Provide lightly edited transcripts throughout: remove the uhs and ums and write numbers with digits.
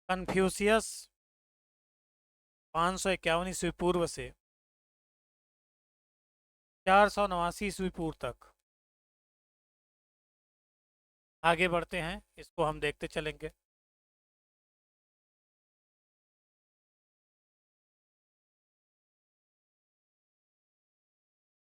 Confucius 551 ईस्वी पूर्व से 489 ईस्वी पूर्व तक। आगे बढ़ते हैं, इसको हम देखते चलेंगे।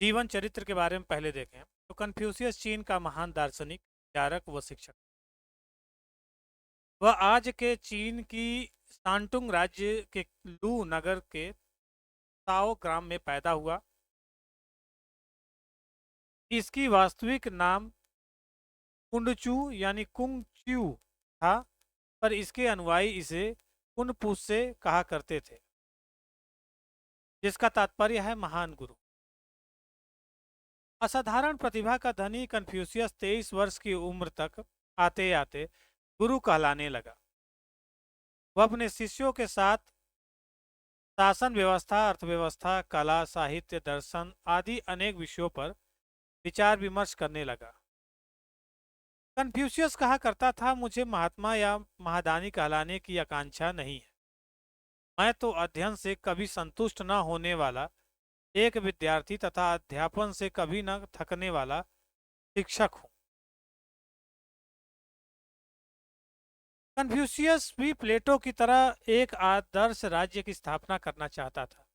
जीवन चरित्र के बारे में पहले देखें तो कन्फ्यूशियस चीन का महान दार्शनिक, विचारक व शिक्षक। वह आज के चीन की शांटुंग राज्य के लू नगर के ताओ ग्राम में पैदा हुआ। इसकी वास्तविक नाम कुंडचू यानी कुंग च्यू था, पर इसके अनुयायी इसे कुनपुसे कहा करते थे, जिसका तात्पर्य है महान गुरु। असाधारण प्रतिभा का धनी कन्फ्यूशियस 23 वर्ष की उम्र तक आते आते गुरु कहलाने लगा। वह अपने शिष्यों के साथ शासन व्यवस्था, अर्थव्यवस्था, कला, साहित्य, दर्शन आदि अनेक विषयों पर विचार विमर्श करने लगा। कन्फ्यूशियस कहा करता था, मुझे महात्मा या महादानी कहलाने की आकांक्षा नहीं है। मैं तो अध्ययन से कभी संतुष्ट न होने वाला एक विद्यार्थी तथा अध्यापन से कभी न थकने वाला शिक्षक हूँ। कन्फ्यूशियस भी प्लेटो की तरह एक आदर्श राज्य की स्थापना करना चाहता था,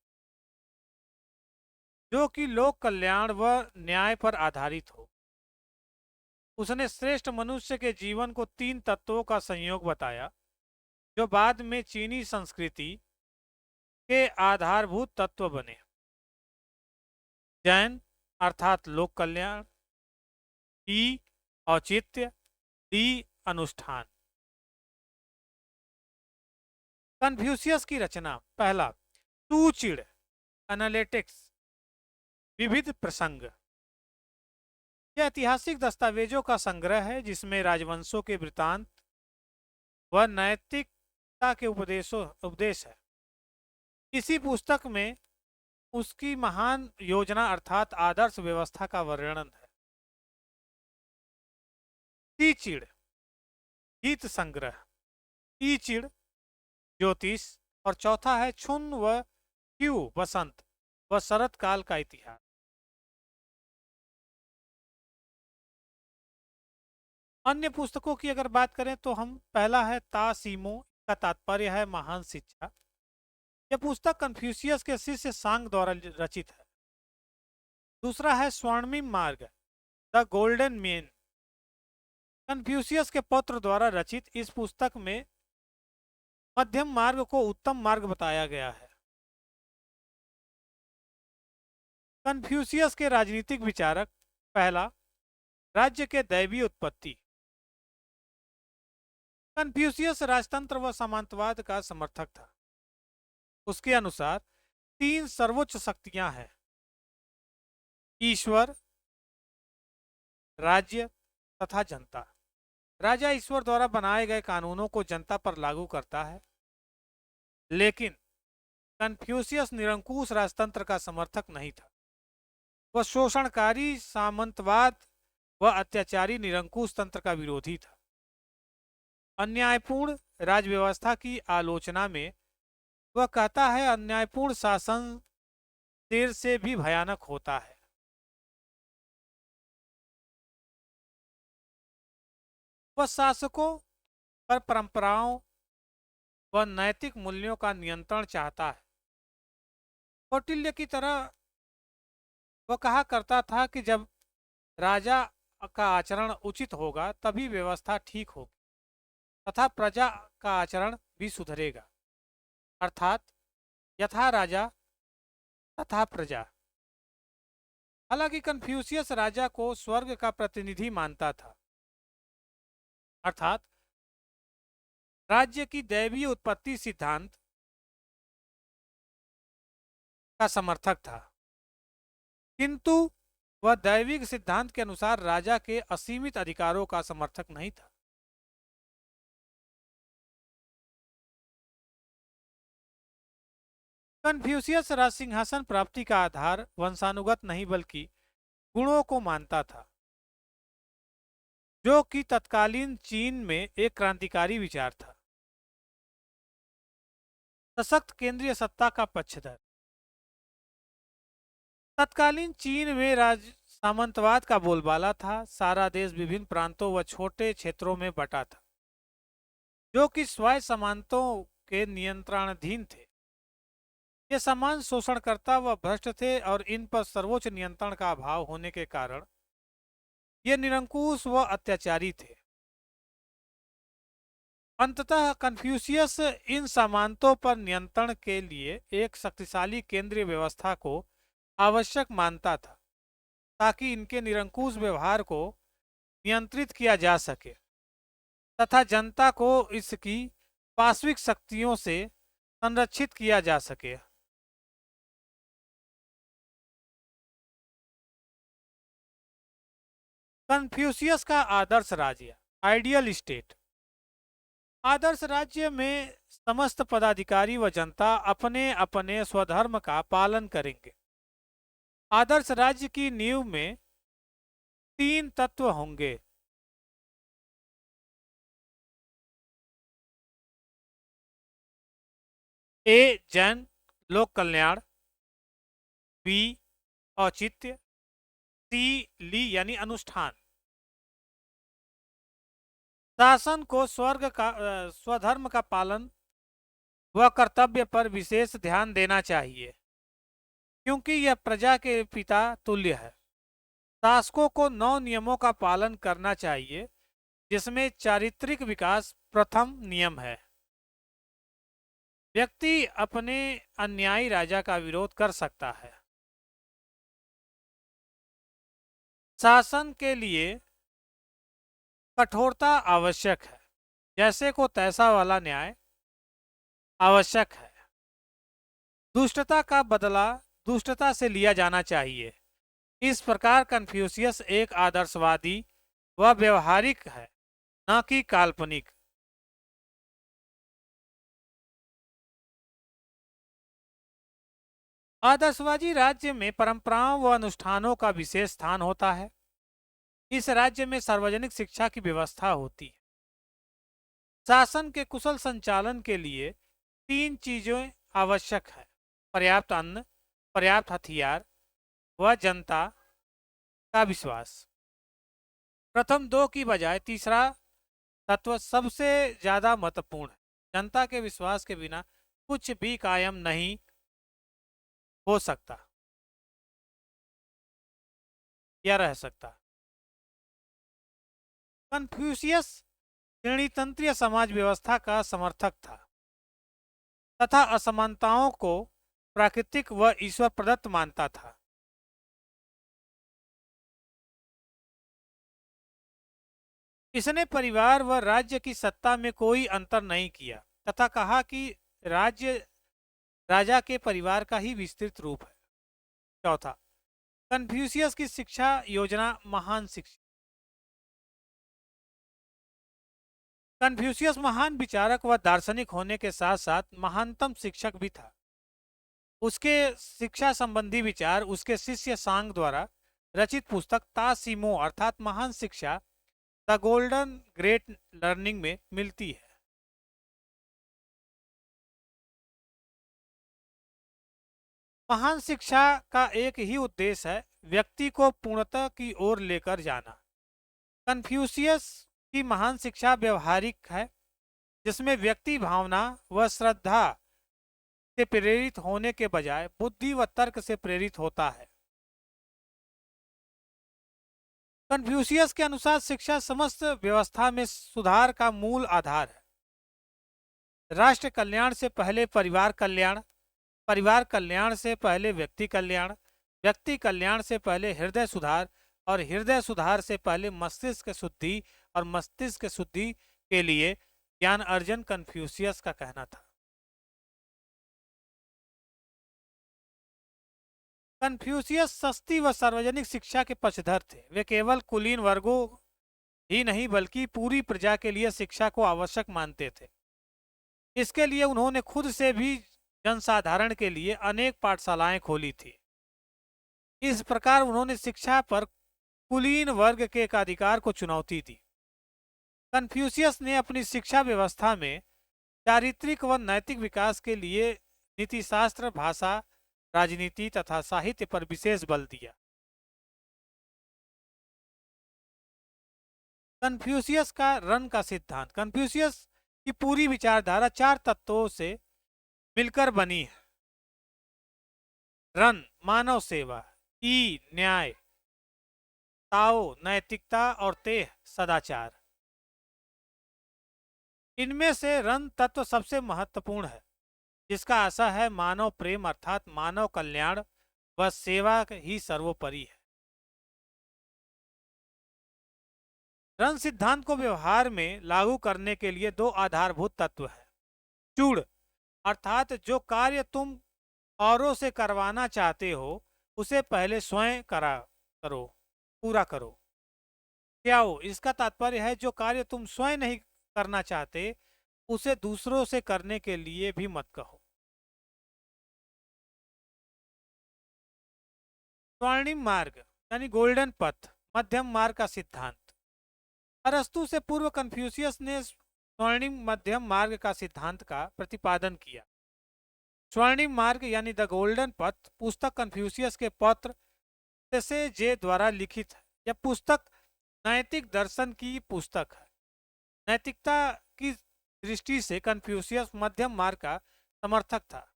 जो कि लोक कल्याण व न्याय पर आधारित हो। उसने श्रेष्ठ मनुष्य के जीवन को 3 तत्वों का संयोग बताया, जो बाद में चीनी संस्कृति के आधारभूत तत्व बने। जैन अर्थात लोक कल्याण, ई औचित्य, डी अनुष्ठान। कन्फ्यूशियस की रचना। पहला, टू चिड़ एनालिटिक्स, विविध प्रसंग। यह ऐतिहासिक दस्तावेजों का संग्रह है जिसमें राजवंशों के वृतांत व नैतिकता के उपदेश है। इसी पुस्तक में उसकी महान योजना अर्थात आदर्श व्यवस्था का वर्णन है। तीचिड़ गीत संग्रह, तीचिड़ ज्योतिष, और चौथा है छुन व क्यू वसंत व शरत काल का इतिहास। अन्य पुस्तकों की अगर बात करें तो हम पहला है तासीमो, का तात्पर्य है महान शिक्षा। यह पुस्तक कन्फ्यूशियस के शिष्य सांग द्वारा रचित है। दूसरा है स्वर्णिम मार्ग, द गोल्डन मेन, कन्फ्यूशियस के पौत्र द्वारा रचित। इस पुस्तक में मध्यम मार्ग को उत्तम मार्ग बताया गया है। कन्फ्यूशियस के राजनीतिक विचारक। पहला, राज्य के दैवीय उत्पत्ति। कन्फ्यूशियस राजतंत्र व सामंतवाद का समर्थक था। उसके अनुसार 3 सर्वोच्च शक्तियां हैं, ईश्वर, राज्य तथा जनता। राजा ईश्वर द्वारा बनाए गए कानूनों को जनता पर लागू करता है, लेकिन कन्फ्यूशियस निरंकुश राजतंत्र का समर्थक नहीं था। वह शोषणकारी सामंतवाद व अत्याचारी निरंकुश तंत्र का विरोधी था। अन्यायपूर्ण राज व्यवस्था की आलोचना में वह कहता है, अन्यायपूर्ण शासन शेर से भी भयानक होता है। वह शासकों पर परंपराओं व नैतिक मूल्यों का नियंत्रण चाहता है। कौटिल्य की तरह वह कहा करता था कि जब राजा का आचरण उचित होगा तभी व्यवस्था ठीक होगी तथा प्रजा का आचरण भी सुधरेगा, अर्थात यथा राजा तथा प्रजा। हालांकि कन्फ्यूशियस राजा को स्वर्ग का प्रतिनिधि मानता था, अर्थात राज्य की दैवीय उत्पत्ति सिद्धांत का समर्थक था, किंतु वह दैविक सिद्धांत के अनुसार राजा के असीमित अधिकारों का समर्थक नहीं था। कन्फ्यूशियस राज सिंहासन प्राप्ति का आधार वंशानुगत नहीं बल्कि गुणों को मानता था, जो कि तत्कालीन चीन में एक क्रांतिकारी विचार था। सशक्त केंद्रीय सत्ता का पक्षधर। तत्कालीन चीन में राज सामंतवाद का बोलबाला था। सारा देश विभिन्न प्रांतों व छोटे क्षेत्रों में बटा था, जो कि स्वायत्त सामंतों के नियंत्रणाधीन थे। ये सामान शोषणकर्ता व भ्रष्ट थे और इन पर सर्वोच्च नियंत्रण का अभाव होने के कारण ये निरंकुश व अत्याचारी थे। अंततः कन्फ्यूशियस इन सामंतों पर नियंत्रण के लिए एक शक्तिशाली केंद्रीय व्यवस्था को आवश्यक मानता था, ताकि इनके निरंकुश व्यवहार को नियंत्रित किया जा सके तथा जनता को इसकी पार्श्विक शक्तियों से संरक्षित किया जा सके। कन्फ्यूशियस का आदर्श राज्य, आइडियल स्टेट। आदर्श राज्य में समस्त पदाधिकारी व जनता अपने अपने स्वधर्म का पालन करेंगे। आदर्श राज्य की नींव में तीन तत्व होंगे। ए जन लोक कल्याण, बी औचित्य, सी ली यानी अनुष्ठान। शासन को स्वधर्म का पालन व कर्तव्य पर विशेष ध्यान देना चाहिए, क्योंकि यह प्रजा के पिता तुल्य है। शासकों को 9 नियमों का पालन करना चाहिए, जिसमें चारित्रिक विकास प्रथम नियम है। व्यक्ति अपने अन्यायी राजा का विरोध कर सकता है। शासन के लिए कठोरता आवश्यक है, जैसे को तैसा वाला न्याय आवश्यक है। दुष्टता का बदला दुष्टता से लिया जाना चाहिए। इस प्रकार कन्फ्यूशियस एक आदर्शवादी व व्यवहारिक है, न कि काल्पनिक। आदर्शवादी राज्य में परंपराओं व अनुष्ठानों का विशेष स्थान होता है। इस राज्य में सार्वजनिक शिक्षा की व्यवस्था होती है। शासन के कुशल संचालन के लिए 3 चीजें आवश्यक है: पर्याप्त अन्न, पर्याप्त हथियार व जनता का विश्वास। प्रथम 2 की बजाय तीसरा तत्व सबसे ज्यादा महत्वपूर्ण है। जनता के विश्वास के बिना कुछ भी कायम नहीं हो सकता या रह सकता। कन्फ्यूशियस श्रेणीतंत्रीय समाज व्यवस्था का समर्थक था तथा असमानताओं को प्राकृतिक व ईश्वर प्रदत्त मानता था। इसने परिवार व राज्य की सत्ता में कोई अंतर नहीं किया तथा कहा कि राज्य राजा के परिवार का ही विस्तृत रूप है। चौथा, कन्फ्यूशियस की शिक्षा योजना महान शिक्षा। कन्फ्यूशियस महान विचारक व दार्शनिक होने के साथ साथ महानतम शिक्षक भी था। उसके शिक्षा संबंधी विचार उसके शिष्य सांग द्वारा रचित पुस्तक तासीमो अर्थात महान शिक्षा, द गोल्डन ग्रेट लर्निंग में मिलती है। महान शिक्षा का एक ही उद्देश्य है, व्यक्ति को पूर्णता की ओर लेकर जाना। कन्फ्यूशियस की महान शिक्षा व्यवहारिक है, जिसमें व्यक्ति भावना व श्रद्धा से प्रेरित होने के बजाय बुद्धि व तर्क से प्रेरित होता है। कन्फ्यूशियस के अनुसार शिक्षा समस्त व्यवस्था में सुधार का मूल आधार है। राष्ट्र कल्याण से पहले परिवार कल्याण, परिवार कल्याण से पहले व्यक्ति कल्याण, व्यक्ति कल्याण से पहले हृदय सुधार और हृदय सुधार से पहले मस्तिष्क शुद्धि और मस्तिष्क शुद्धि के लिए ज्ञान अर्जन कन्फ्यूशियस का कहना था। कन्फ्यूशियस सस्ती व सार्वजनिक शिक्षा के पक्षधर थे। वे केवल कुलीन वर्गों ही नहीं बल्कि पूरी प्रजा के लिए शिक्षा को आवश्यक मानते थे। इसके लिए उन्होंने खुद से भी जनसाधारण के लिए अनेक पाठशालाएं खोली थी। इस प्रकार उन्होंने शिक्षा पर कुलीन वर्ग के एकाधिकार को चुनौती दी। कन्फ्यूशियस ने अपनी शिक्षा व्यवस्था में चारित्रिक व नैतिक विकास के लिए नीतिशास्त्र, भाषा, राजनीति तथा साहित्य पर विशेष बल दिया। कन्फ्यूशियस का रन का सिद्धांत। कन्फ्यूशियस की पूरी विचारधारा 4 तत्वों से मिलकर बनी है। रन मानव सेवा, ई न्याय, ताओ नैतिकता और तेह सदाचार। इनमें से रन तत्व सबसे महत्वपूर्ण है, जिसका आशा है मानव प्रेम अर्थात मानव कल्याण व सेवा ही सर्वोपरि है। रन सिद्धांत को व्यवहार में लागू करने के लिए 2 आधारभूत तत्व हैं। चूड़ अर्थात जो कार्य तुम औरों से करवाना चाहते हो उसे पहले स्वयं पूरा करो। त्याओ इसका तात्पर्य है जो कार्य तुम स्वयं नहीं करना चाहते उसे दूसरों से करने के लिए भी मत कहो। स्वर्णिम मार्ग यानी गोल्डन पथ, मध्यम मार्ग का सिद्धांत। अरस्तु से पूर्व कन्फ्यूशियस ने स्वर्णिम मध्यम मार्ग का सिद्धांत का प्रतिपादन किया। स्वर्णिम मार्ग यानी द गोल्डन पथ पुस्तक कन्फ्यूशियस के पौत्र से जे द्वारा लिखित है। यह पुस्तक नैतिक दर्शन की पुस्तक है। नैतिकता की दृष्टि से कन्फ्यूशियस मध्यम मार्ग का समर्थक था।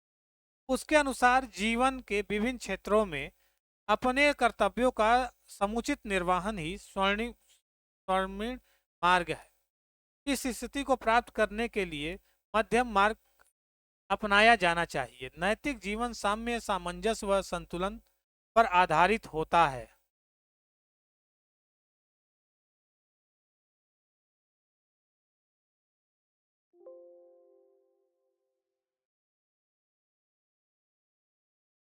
उसके अनुसार जीवन के विभिन्न क्षेत्रों में अपने कर्तव्यों का समुचित निर्वहन ही स्वर्णिम मार्ग है। इस स्थिति को प्राप्त करने के लिए मध्यम मार्ग अपनाया जाना चाहिए। नैतिक जीवन साम्य, सामंजस्य व संतुलन पर आधारित होता है।